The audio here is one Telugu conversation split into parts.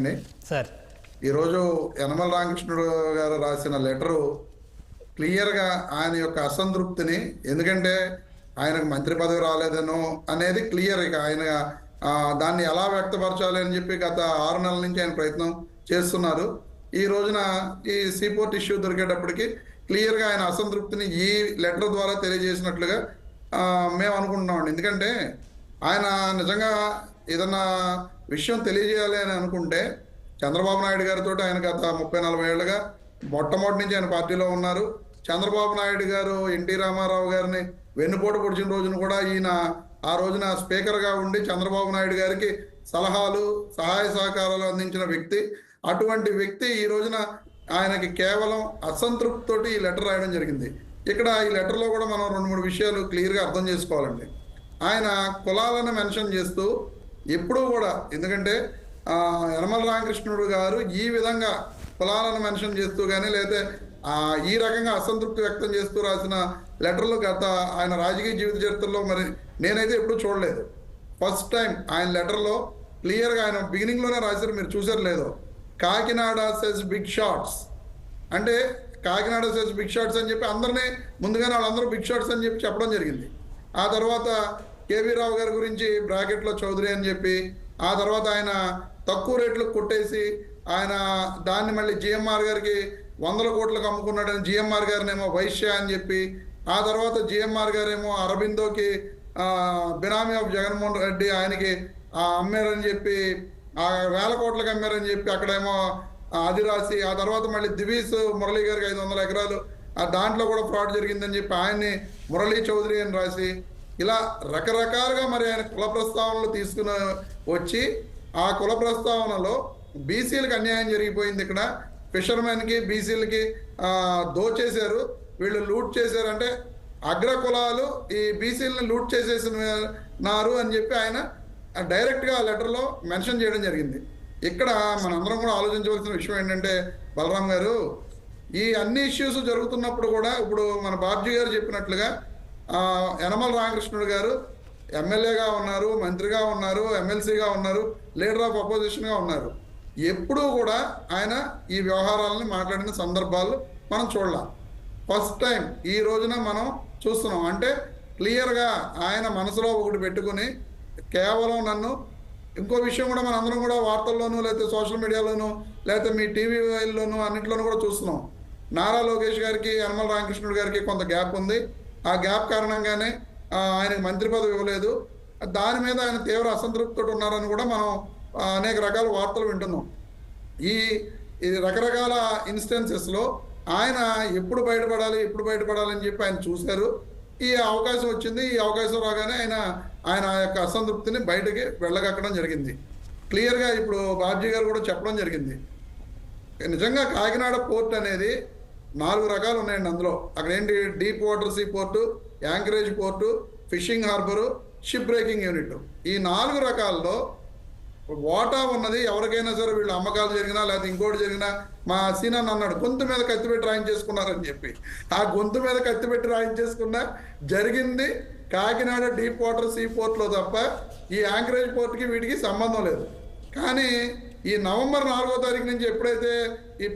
అండి. సార్. ఈరోజు యనమల రామకృష్ణుడు గారు రాసిన లెటరు క్లియర్గా ఆయన యొక్క అసంతృప్తిని, ఎందుకంటే ఆయనకు మంత్రి పదవి రాలేదనో అనేది క్లియర్. ఇక ఆయన దాన్ని ఎలా వ్యక్తపరచాలి అని చెప్పి గత 6 నెలల నుంచి ఆయన ప్రయత్నం చేస్తున్నారు. ఈ రోజున ఈ సీపోర్ట్ ఇష్యూ దొరికేటప్పటికి క్లియర్గా ఆయన అసంతృప్తిని ఈ లెటర్ ద్వారా తెలియజేసినట్లుగా మేము అనుకుంటున్నామండి. ఎందుకంటే ఆయన నిజంగా ఏదన్నా విషయం తెలియజేయాలి అని అనుకుంటే చంద్రబాబు నాయుడు గారితో ఆయన గత 30-40 ఏళ్ళుగా మొట్టమొదటి నుంచి ఆయన పార్టీలో ఉన్నారు. చంద్రబాబు నాయుడు గారు ఎన్టీ రామారావు గారిని వెన్నుపోటు పొడిచిన రోజున కూడా ఈయన ఆ రోజున స్పీకర్గా ఉండి చంద్రబాబు నాయుడు గారికి సలహాలు, సహాయ సహకారాలు అందించిన వ్యక్తి. అటువంటి వ్యక్తి ఈ రోజున ఆయనకి కేవలం అసంతృప్తితోటి ఈ లెటర్ రాయడం జరిగింది. ఇక్కడ ఈ లెటర్లో కూడా మనం 2-3 విషయాలు క్లియర్గా అర్థం చేసుకోవాలండి. ఆయన కులాలను మెన్షన్ చేస్తూ ఎప్పుడూ కూడా, ఎందుకంటే యనమల రామకృష్ణుడు గారు ఈ విధంగా కులాలను మెన్షన్ చేస్తూ కానీ లేదా ఈ రకంగా అసంతృప్తి వ్యక్తం చేస్తూ రాసిన లెటర్లు గత ఆయన రాజకీయ జీవిత చరిత్రలో మరి నేనైతే ఎప్పుడూ చూడలేదు. ఫస్ట్ టైం ఆయన లెటర్లో క్లియర్గా ఆయన బిగినింగ్లోనే రాశారు, మీరు చూసారు లేదో, కాకినాడ సెస్ బిగ్ షాట్స్ అంటే కాకినాడ సెస్ బిగ్ షాట్స్ అని చెప్పి అందరినీ ముందుగానే వాళ్ళందరూ బిగ్ షాట్స్ అని చెప్పి చెప్పడం జరిగింది. ఆ తర్వాత కేవీ రావు గారి గురించి బ్రాకెట్లో చౌదరి అని చెప్పి, ఆ తర్వాత ఆయన తక్కువ రేట్లకు కొట్టేసి ఆయన దాన్ని మళ్ళీ జిఎంఆర్ గారికి 100 కోట్లకు అమ్ముకున్నాడని జిఎంఆర్ గారినేమో వైశ్య అని చెప్పి, ఆ తర్వాత జిఎంఆర్ గారేమో అరబిందోకి బినామీ ఆఫ్ జగన్మోహన్ రెడ్డి ఆయనకి అమ్మారని చెప్పి 1000 కోట్లకు అమ్మారని చెప్పి అక్కడేమో అది రాసి, ఆ తర్వాత మళ్ళీ దివీస్ మురళీ గారికి 500 ఎకరాలు దాంట్లో కూడా ఫ్రాడ్ జరిగిందని చెప్పి ఆయన్ని మురళీ చౌదరి అని రాసి, ఇలా రకరకాలుగా మరి ఆయన కుల ప్రస్తావనలు తీసుకుని వచ్చి ఆ కుల ప్రస్తావనలో బీసీలకు అన్యాయం జరిగిపోయింది. ఇక్కడ ఫిషర్మెన్కి బీసీలకి దోచేశారు, వీళ్ళు లూట్ చేశారంటే అగ్ర కులాలు ఈ బీసీలని లూట్ చేసేసినారు అని చెప్పి ఆయన డైరెక్ట్గా ఆ లెటర్లో మెన్షన్ చేయడం జరిగింది. ఇక్కడ మనందరం కూడా ఆలోచించవలసిన విషయం ఏంటంటే, బలరాం గారు, ఈ అన్ని ఇష్యూస్ జరుగుతున్నప్పుడు కూడా ఇప్పుడు మన బాబ్జీ గారు చెప్పినట్లుగా యనమల రామకృష్ణుడు గారు ఎమ్మెల్యేగా ఉన్నారు, మంత్రిగా ఉన్నారు, ఎమ్మెల్సీగా ఉన్నారు, లీడర్ ఆఫ్ అపోజిషన్గా ఉన్నారు. ఎప్పుడూ కూడా ఆయన ఈ వ్యవహారాలను మాట్లాడిన సందర్భాలు మనం చూడాలి. ఫస్ట్ టైం ఈ రోజున మనం చూస్తున్నాం. అంటే క్లియర్గా ఆయన మనసులో ఒకటి పెట్టుకుని కేవలం నన్ను, ఇంకో విషయం కూడా మన అందరం కూడా వార్తల్లోనూ లేకపోతే సోషల్ మీడియాలోనూ లేకపోతే మీ టీవీలోనూ అన్నింటిలోనూ కూడా చూస్తున్నాం. నారా లోకేష్ గారికి యనమల రామకృష్ణుడు గారికి కొంత గ్యాప్ ఉంది. ఆ గ్యాప్ కారణంగానే ఆయనకు మంత్రి పదవి ఇవ్వలేదు. దాని మీద ఆయన తీవ్ర అసంతృప్తితో ఉన్నారని కూడా మనం అనేక రకాల వార్తలు వింటున్నాం. ఈ రకరకాల ఇన్స్టెన్సెస్లో ఆయన ఎప్పుడు బయటపడాలని చెప్పి ఆయన చూశారు. ఈ అవకాశం వచ్చింది. ఈ అవకాశం రాగానే ఆయన యొక్క అసంతృప్తిని బయటకి వెళ్ళగక్కడం జరిగింది. క్లియర్గా ఇప్పుడు బాబ్జీ గారు కూడా చెప్పడం జరిగింది. నిజంగా కాకినాడ పోర్ట్ అనేది 4 రకాలు ఉన్నాయండి. అందులో అక్కడ ఏంటి, deep water see port, anchorage port, fishing harbour, ship breaking unit. ఈ 4 రకాల్లో వాటా ఉన్నది ఎవరికైనా సరే, వీళ్ళు అమ్మకాలు జరిగినా లేకపోతే ఇంకోటి జరిగినా, మా సీనాన్ని అన్నాడు గొంతు మీద కత్తిపెట్టి రాయించేసుకున్నారని చెప్పి. ఆ గొంతు మీద కత్తిపెట్టి రాయించేసుకున్నా జరిగింది కాకినాడ డీప్ వాటర్ సీ పోర్ట్లో తప్ప ఈ యాంకరేజ్ పోర్ట్కి వీటికి సంబంధం లేదు. కానీ ఈ నవంబర్ 4వ తారీఖు నుంచి ఎప్పుడైతే ఈ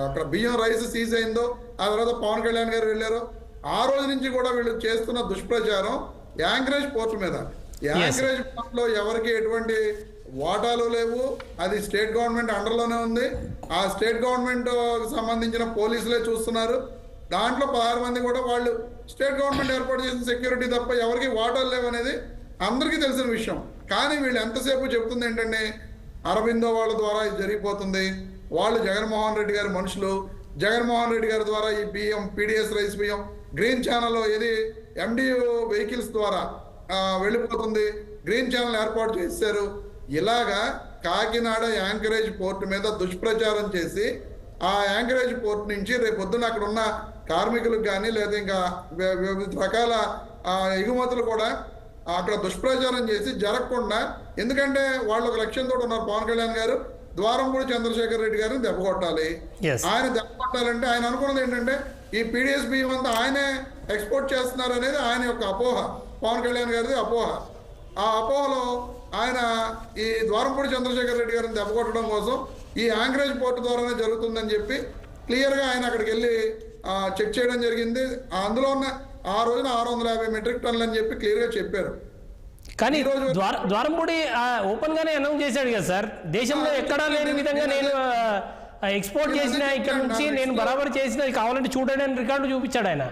అక్కడ బియ్యం రైస్ సీజ్ అయిందో, ఆ తర్వాత పవన్ కళ్యాణ్ గారు వెళ్ళారో, ఆ రోజు నుంచి కూడా వీళ్ళు చేస్తున్న దుష్ప్రచారం యాంకరేజ్ పోర్ట్ మీద. యాంకరేజ్ పోర్ట్లో ఎవరికి ఎటువంటి వాటాలు లేవు. అది స్టేట్ గవర్నమెంట్ అండర్లోనే ఉంది. ఆ స్టేట్ గవర్నమెంట్ సంబంధించిన పోలీసులే చూస్తున్నారు. దాంట్లో 16 మంది కూడా వాళ్ళు స్టేట్ గవర్నమెంట్ ఏర్పాటు చేసిన సెక్యూరిటీ తప్ప ఎవరికి వాటాలు లేవు అనేది అందరికీ తెలిసిన విషయం. కానీ వీళ్ళు ఎంతసేపు చెప్తుంది ఏంటంటే, అరబిందో వాళ్ళ ద్వారా ఇది జరిగిపోతుంది, వాళ్ళు జగన్మోహన్ రెడ్డి గారి మనుషులు, జగన్మోహన్ రెడ్డి గారి ద్వారా ఈ బియ్యం పీడిఎస్ రైస్ బియ్యం గ్రీన్ ఛానల్ ఇది ఎండియూ వెహికల్స్ ద్వారా వెళ్ళిపోతుంది, గ్రీన్ ఛానల్ ఏర్పాటు చేశారు. ఇలాగా కాకినాడ యాంకరేజ్ పోర్టు మీద దుష్ప్రచారం చేసి ఆ యాంకరేజ్ పోర్ట్ నుంచి రేపు పొద్దున్న అక్కడ ఉన్న కార్మికులకు కానీ లేదా ఇంకా వివిధ రకాల ఎగుమతులు కూడా అక్కడ దుష్ప్రచారం చేసి జరగకుండా, ఎందుకంటే వాళ్ళు ఒక లక్ష్యంతో ఉన్నారు. పవన్ కళ్యాణ్ గారు ద్వారంపూడి చంద్రశేఖర్ రెడ్డి గారిని దెబ్బ కొట్టాలి. ఆయన దెబ్బ కొట్టాలంటే ఆయన అనుకున్నది ఏంటంటే, ఈ పీడిఎస్ బియ్యం అంతా ఆయనే ఎక్స్పోర్ట్ చేస్తున్నారు అనేది ఆయన యొక్క అపోహ, పవన్ కళ్యాణ్ గారిది అపోహ. ఆ అపోహలో ఆయన ఈ ద్వారంపూడి చంద్రశేఖర్ రెడ్డి గారిని దెబ్బకొట్టడం కోసం ఈ యాంకరేజ్ పోర్టు ద్వారానే జరుగుతుందని చెప్పి క్లియర్గా ఆయన అక్కడికి వెళ్ళి చెక్ చేయడం జరిగింది. అందులో ఉన్న ఆ రోజున 650 మెట్రిక్ టన్నులు అని చెప్పి క్లియర్గా చెప్పారు. కానీ ద్వారంపూడి ఓపెన్ గానే అనౌన్స్ చేశాడు కదా సార్, దేశంలో ఎక్కడా లేని విధంగా నేను ఎక్స్పోర్ట్ చేసిన ఇక్కడ నుంచి నేను బరాబర్ చేసిన కావాలంటే చూడండి అని రికార్డు చూపించాడు ఆయన.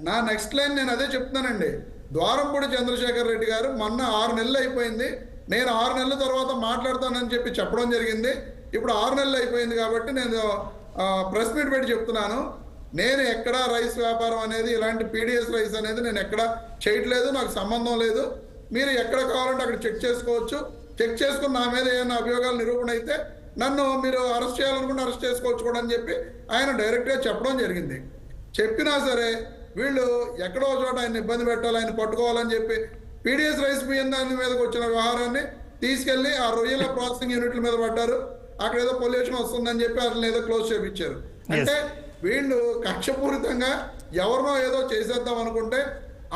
నా నెక్స్ట్ లైన్ నేను అదే చెప్తున్నానండి. ద్వారంపూడి చంద్రశేఖర్ రెడ్డి గారు మొన్న 6 నెలలు అయిపోయింది, నేను 6 నెలల తర్వాత మాట్లాడతానని చెప్పి చెప్పడం జరిగింది. ఇప్పుడు 6 నెలలు అయిపోయింది కాబట్టి నేను ప్రెస్ మీట్ పెట్టి చెప్తున్నాను, నేను ఎక్కడా రైస్ వ్యాపారం అనేది ఇలాంటి పీడిఎస్ రైస్ అనేది నేను ఎక్కడా చేయట్లేదు, నాకు సంబంధం లేదు. మీరు ఎక్కడ కావాలంటే అక్కడ చెక్ చేసుకోవచ్చు, చెక్ చేసుకుని నా మీద ఏమైనా అభియోగాలు నిరూపణ అయితే నన్ను మీరు అరెస్ట్ చేయాలనుకుంటే అరెస్ట్ చేసుకోవచ్చు కూడా అని చెప్పి ఆయన డైరెక్ట్గా చెప్పడం జరిగింది. చెప్పినా సరే వీళ్ళు ఎక్కడో చోట ఆయన ఇబ్బంది పెట్టాలి, ఆయన పట్టుకోవాలని చెప్పి పీడిఎస్ రైస్ బియ్యం దాని మీదకి వచ్చిన వ్యవహారాన్ని తీసుకెళ్లి ఆ రొయ్యల ప్రాసెసింగ్ యూనిట్ల మీద పడ్డారు. అక్కడ ఏదో పొల్యూషన్ వస్తుందని చెప్పి అతను ఏదో క్లోజ్ చేయించారు. అంటే వీళ్ళు కక్షపూరితంగా ఎవరినో ఏదో చేసేద్దాం అనుకుంటే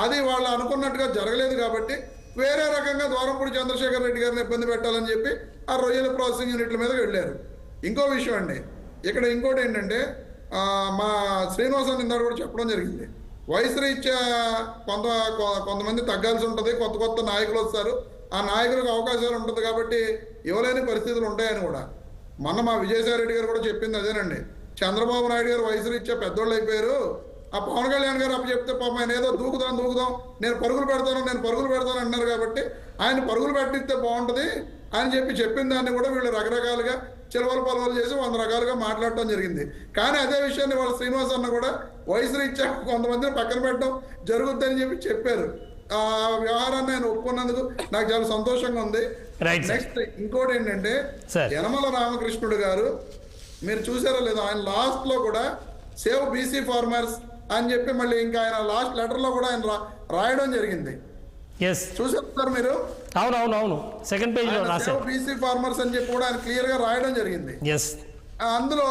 అది వాళ్ళు అనుకున్నట్టుగా జరగలేదు కాబట్టి వేరే రకంగా ద్వారంపూడి చంద్రశేఖర్ రెడ్డి గారిని ఇబ్బంది పెట్టాలని చెప్పి ఆ రొయ్యల ప్రాసెసింగ్ యూనిట్ల మీదకి వెళ్ళారు. ఇంకో విషయం అండి, ఇక్కడ ఇంకోటి ఏంటంటే మా శ్రీనివాసన్ ఇందాక కూడా చెప్పడం జరిగింది, వయసు రీత్యా కొంతమంది తగ్గాల్సి ఉంటుంది, కొత్త కొత్త నాయకులు వస్తారు, ఆ నాయకులకు అవకాశాలు ఉంటుంది కాబట్టి ఇవ్వలేని పరిస్థితులు ఉంటాయని కూడా మొన్న మా విజయసాయి రెడ్డి గారు కూడా చెప్పింది అదేనండి. చంద్రబాబు నాయుడు గారు వయసు రీత్యా పెద్దోళ్ళు అయిపోయారు, ఆ పవన్ కళ్యాణ్ గారు చెప్తే పాపం ఆయన ఏదో దూకుదాం నేను పరుగులు పెడతాను అన్నారు కాబట్టి ఆయన పరుగులు పెట్టిస్తే బాగుంటుంది అని చెప్పిన దాన్ని కూడా వీళ్ళు రకరకాలుగా చిలవలు పలవలు చేసి 100 రకాలుగా మాట్లాడటం జరిగింది. కానీ అదే విషయాన్ని వాళ్ళ శ్రీనివాస్ అన్న కూడా వయసు రీత్యా కొంతమందిని పక్కన పెట్టడం జరుగుతుందని చెప్పారు. ఆ వ్యవహారాన్ని ఆయన ఒప్పుకున్నందుకు నాకు చాలా సంతోషంగా ఉంది. నెక్స్ట్ ఇంకోటి ఏంటంటే యనమల రామకృష్ణుడు గారు మీరు చూసారో లేదో, ఆయన లాస్ట్ లో కూడా సేవ్ బీసీ ఫార్మర్స్ అని చెప్పి మళ్ళీ ఇంకా ఆయన లాస్ట్ లెటర్ లో కూడా ఆయన రాయడం జరిగింది. చూసారు సార్ మీరు? అవును సెకండ్ పేజ్ లో సేవ్ బీసీ ఫార్మర్స్ అని చెప్పి కూడా ఆయన క్లియర్ గా రాయడం జరిగింది. అందులో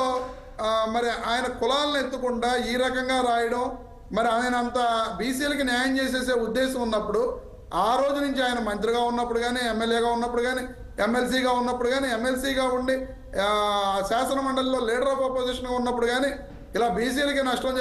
మరి ఆయన కులాలను ఎత్తకుండా ఈ రకంగా రాయడం, మరి ఆయన అంత బీసీలకి న్యాయం చేసేసే ఉద్దేశం ఉన్నప్పుడు ఆ రోజు నుంచి ఆయన మంత్రిగా ఉన్నప్పుడు కానీ, ఎమ్మెల్యేగా ఉన్నప్పుడు కానీ, ఎమ్మెల్సీగా ఉన్నప్పుడు కానీ, ఎమ్మెల్సీగా ఉండి శాసన మండలిలో లీడర్ ఆఫ్ అపోజిషన్ ఉన్నప్పుడు కానీ ఇలా బీసీలకి నష్టం